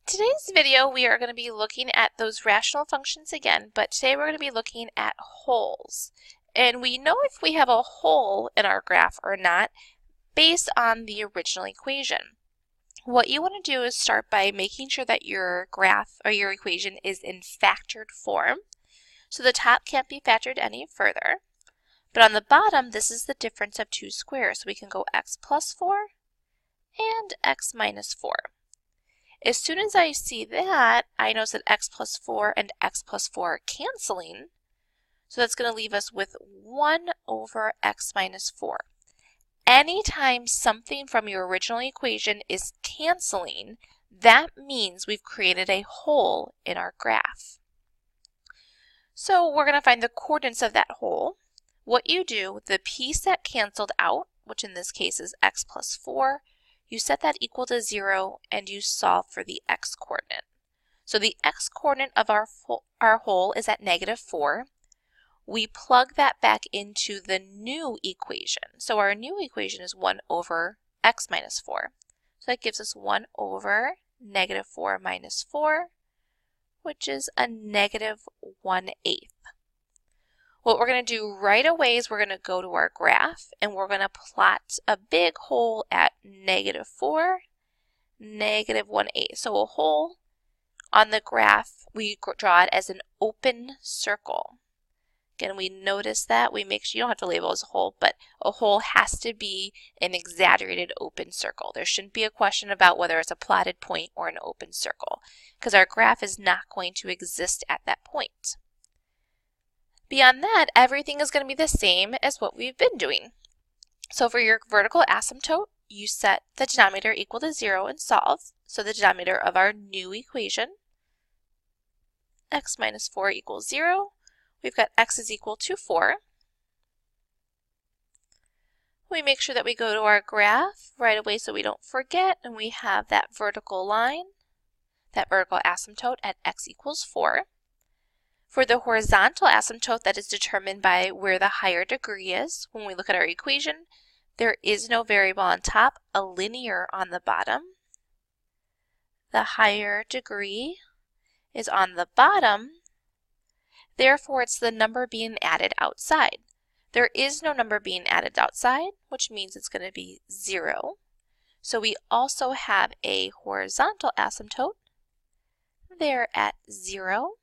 Today's video we are going to be looking at those rational functions again, but today we're going to be looking at holes. And we know if we have a hole in our graph or not based on the original equation. What you want to do is start by making sure that your graph or your equation is in factored form. So the top can't be factored any further. But on the bottom, this is the difference of two squares. So we can go x plus 4 and x minus 4. As soon as I see that, I notice that x plus 4 and x plus 4 are canceling. So that's going to leave us with 1 over x minus 4. Anytime something from your original equation is canceling, that means we've created a hole in our graph. So we're going to find the coordinates of that hole. What you do, the piece that canceled out, which in this case is x plus 4, you set that equal to 0 and you solve for the x coordinate. So the x coordinate of our hole is at -4. We plug that back into the new equation. So our new equation is 1 over x minus 4. So that gives us 1 over -4 minus 4, which is a -1/8. What we're going to do right away is we're going to go to our graph and we're going to plot a big hole at -4, -1/8. So a hole on the graph, we draw it as an open circle. Again, we notice that. We make sure you don't have to label it as a hole, but a hole has to be an exaggerated open circle. There shouldn't be a question about whether it's a plotted point or an open circle, because our graph is not going to exist at that point. Beyond that, everything is going to be the same as what we've been doing. So for your vertical asymptote, you set the denominator equal to 0 and solve. So the denominator of our new equation, x minus 4 equals 0. We've got x is equal to 4. We make sure that we go to our graph right away so we don't forget, and we have that vertical line, that vertical asymptote at x equals 4. For the horizontal asymptote, that is determined by where the higher degree is. When we look at our equation, there is no variable on top, a linear on the bottom. The higher degree is on the bottom. Therefore, it's the number being added outside. There is no number being added outside, which means it's going to be 0. So we also have a horizontal asymptote there at 0.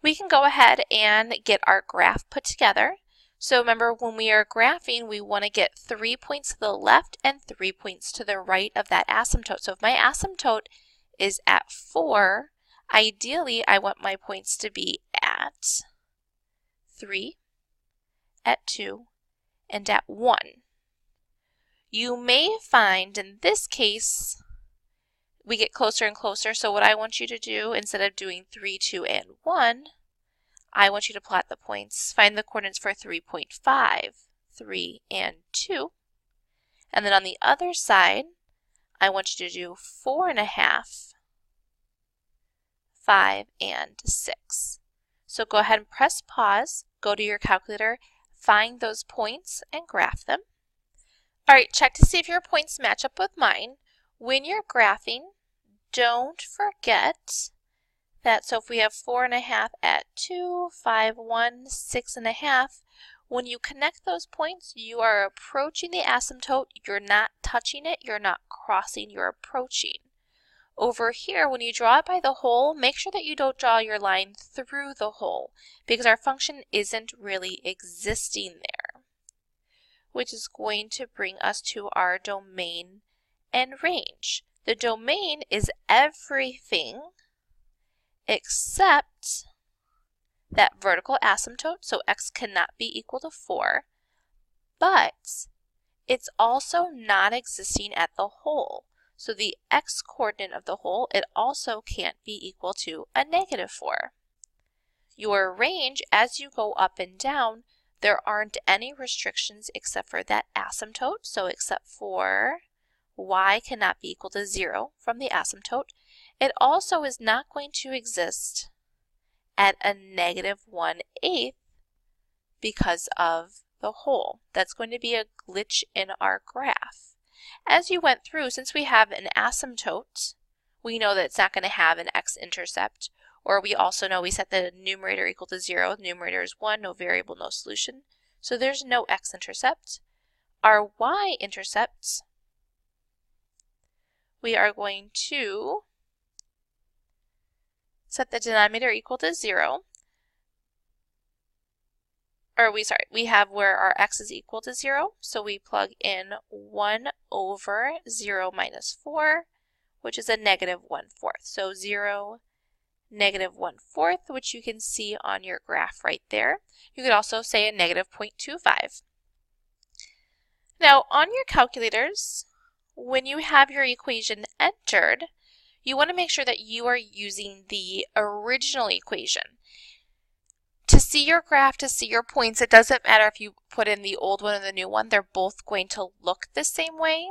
We can go ahead and get our graph put together. So remember, when we are graphing, we want to get 3 points to the left and 3 points to the right of that asymptote. So if my asymptote is at 4, ideally I want my points to be at 3, at 2, and at 1. You may find in this case we get closer and closer, so what I want you to do, instead of doing 3, 2, and 1, I want you to plot the points, find the coordinates for 3.5, 3, and 2. And then on the other side, I want you to do 4.5, 5, and 6. So go ahead and press pause, go to your calculator, find those points, and graph them. All right, check to see if your points match up with mine. When you're graphing, don't forget that, so if we have 4.5 at 2, 5, 1, 6.5, when you connect those points, you are approaching the asymptote. You're not touching it, you're not crossing, you're approaching. Over here, when you draw it by the hole, make sure that you don't draw your line through the hole, because our function isn't really existing there, which is going to bring us to our domain and range. The domain is everything except that vertical asymptote, so x cannot be equal to 4, but it's also not existing at the hole. So the x coordinate of the hole, it also can't be equal to a -4. Your range, as you go up and down, there aren't any restrictions except for that asymptote, so except for y cannot be equal to 0 from the asymptote. It also is not going to exist at a -1/8 because of the hole. That's going to be a glitch in our graph. As you went through, since we have an asymptote we know that it's not going to have an x-intercept. Or we also know we set the numerator equal to 0. The numerator is 1, no variable, no solution. So there's no x-intercept. Our y-intercepts, we are going to set the denominator equal to 0. We have where our x is equal to 0. So we plug in 1 over 0 minus 4, which is a negative 1/4. So 0, negative 1/4, which you can see on your graph right there. You could also say a negative 0.25. Now on your calculators, when you have your equation entered, you want to make sure that you are using the original equation. To see your graph, to see your points, it doesn't matter if you put in the old one or the new one. They're both going to look the same way.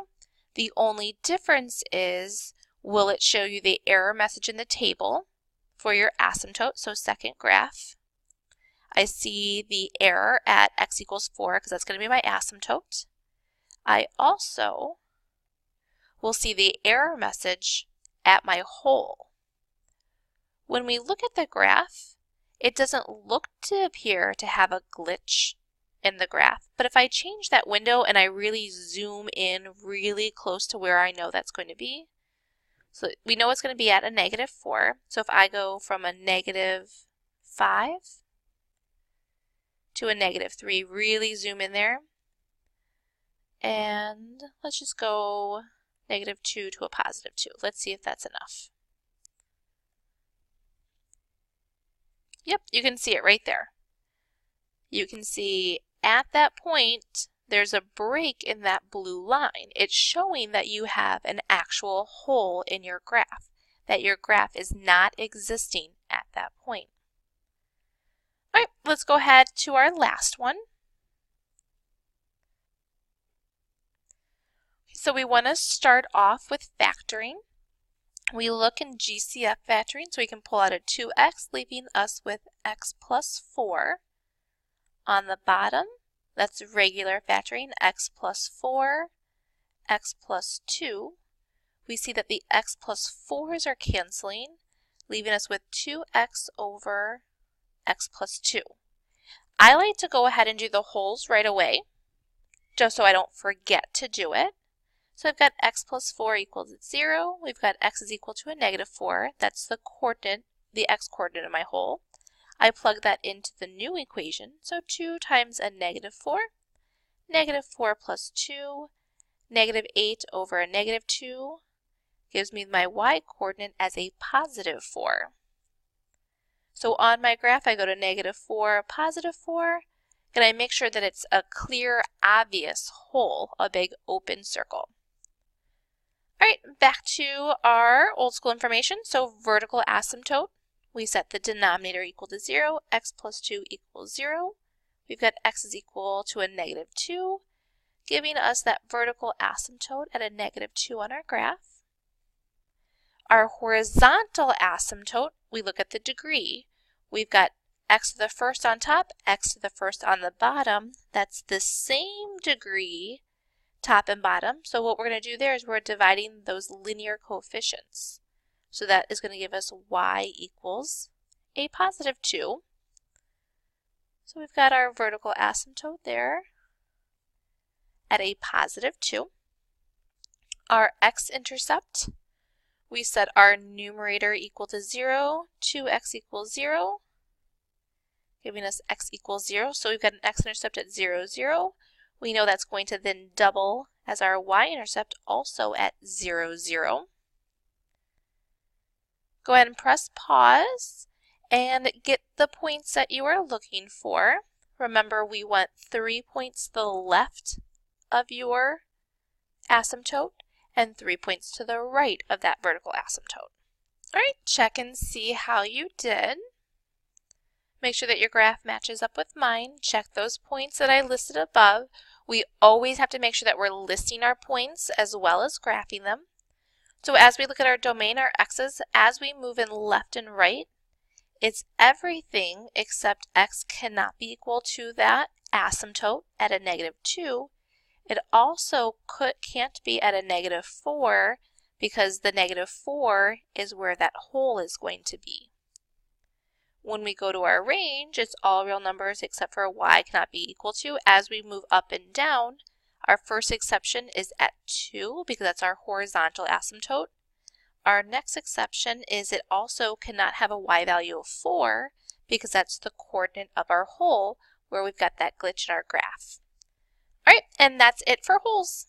The only difference is, will it show you the error message in the table for your asymptote, so second graph. I see the error at x equals 4 because that's going to be my asymptote. I also will see the error message at my hole. When we look at the graph, it doesn't look to appear to have a glitch in the graph, but if I change that window and I really zoom in really close to where I know that's going to be, so we know it's going to be at a negative 4. So if I go from a negative 5 to a negative 3, really zoom in there. And let's just go negative 2 to a positive 2. Let's see if that's enough. Yep, you can see it right there. You can see at that point, there's a break in that blue line. It's showing that you have an actual hole in your graph, that your graph is not existing at that point. All right, let's go ahead to our last one. So we want to start off with factoring. We look in GCF factoring, so we can pull out a 2x, leaving us with x plus 4. On the bottom, that's regular factoring, x plus 4, x plus 2. We see that the x plus 4s are canceling, leaving us with 2x over x plus 2. I like to go ahead and do the holes right away, just so I don't forget to do it. So I've got x plus 4 equals 0. We've got x is equal to a negative 4. That's the coordinate, the x coordinate of my hole. I plug that into the new equation. So 2 times a negative 4. Negative 4 plus 2. Negative 8 over a negative 2 gives me my y coordinate as a positive 4. So on my graph, I go to negative 4, positive 4, and I make sure that it's a clear, obvious hole, a big open circle. All right, back to our old school information. So vertical asymptote, we set the denominator equal to 0, x plus 2 equals 0. We've got x is equal to a negative 2, giving us that vertical asymptote at a negative 2 on our graph. Our horizontal asymptote, we look at the degree. We've got x to the first on top, x to the first on the bottom. That's the same degree, top and bottom. So what we're going to do there is we're dividing those linear coefficients. So that is going to give us y equals a positive 2. So we've got our vertical asymptote there at a positive 2. Our x-intercept, we set our numerator equal to 0, 2x equals 0, giving us x equals 0. So we've got an x-intercept at 0, 0. We know that's going to then double as our y-intercept also at 0, 0. Go ahead and press pause and get the points that you are looking for. Remember, we want 3 points to the left of your asymptote and 3 points to the right of that vertical asymptote. All right, check and see how you did. Make sure that your graph matches up with mine. Check those points that I listed above. We always have to make sure that we're listing our points as well as graphing them. So as we look at our domain, our x's, as we move in left and right, it's everything except x cannot be equal to that asymptote at a negative 2. It also can't be at a negative 4 because the -4 is where that hole is going to be. When we go to our range, it's all real numbers except for y cannot be equal to. As we move up and down, our first exception is at 2 because that's our horizontal asymptote. Our next exception is it also cannot have a y value of 4 because that's the coordinate of our hole where we've got that glitch in our graph. All right, and that's it for holes.